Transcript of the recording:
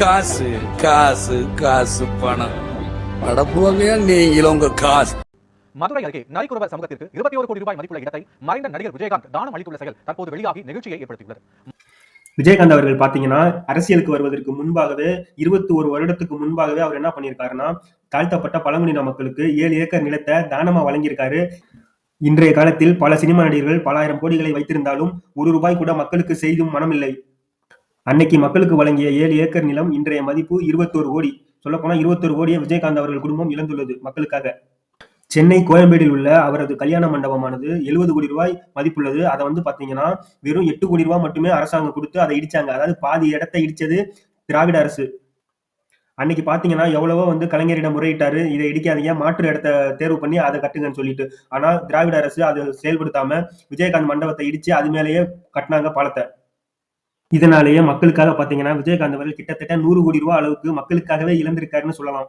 காசு காசு காசு பணம் படப்புவங்க நீங்களும் உங்க காசு. மதுரை அருகே நரிக்குறவர் சமூகத்திற்கு 21 கோடி ரூபாய் மதிப்புள்ள இடத்தை மறைந்த நடிகர் விஜயகாந்த் தானம் அளித்துள்ள செயல் தற்போது வெளியாகி நிகழ்ச்சியை ஏற்படுத்தியுள்ளது. விஜயகாந்த் அவர்கள் பாத்தீங்கன்னா அரசியலுக்கு வருவதற்கு முன்பாகவே 21 வருடத்துக்கு முன்பாகவே அவர் என்ன பண்ணியிருக்காருன்னா, தாழ்த்தப்பட்ட பழங்குடியின மக்களுக்கு 7 ஏக்கர் நிலத்தை தானமா வழங்கியிருக்காரு. இன்றைய காலத்தில் பல சினிமா நடிகர்கள் பல ஆயிரம் கோடிகளை வைத்திருந்தாலும் ₹1 கூட மக்களுக்கு செய்தும் மனமில்லை. அன்னைக்கு மக்களுக்கு வழங்கிய 7 ஏக்கர் நிலம் இன்றைய மதிப்பு 21 கோடி. சொல்லப்போனா 21 கோடியை விஜயகாந்த் அவர்கள் குடும்பம் இழந்துள்ளது மக்களுக்காக. சென்னை கோயம்பேடில் உள்ள அவரது கல்யாண மண்டபமானது 70 கோடி ரூபாய் மதிப்புள்ளது. அதை பாத்தீங்கன்னா வெறும் 8 கோடி ரூபாய் மட்டுமே அரசாங்கம் கொடுத்து அதை இடிச்சாங்க. அதாவது பாதி இடத்தை இடிச்சது திராவிட அரசு. அன்னைக்கு பாத்தீங்கன்னா எவ்வளவோ கலைஞரிடம் முறையிட்டாரு, இதை இடிக்காதீங்க, மாற்று இடத்தை தேர்வு பண்ணி அதை கட்டுங்கன்னு சொல்லிட்டு. ஆனா திராவிட அரசு அதை செயல்படுத்தாம விஜயகாந்த் மண்டபத்தை இடிச்சு அது மேலேயே கட்டினாங்க பாலத்தை. இதனாலேயே மக்களுக்காக பாத்தீங்கன்னா விஜயகாந்த் அவர்கள் கிட்டத்தட்ட 100 கோடி ரூபாய் அளவுக்கு மக்களுக்காகவே இழந்திருக்காருன்னு சொல்லலாம்.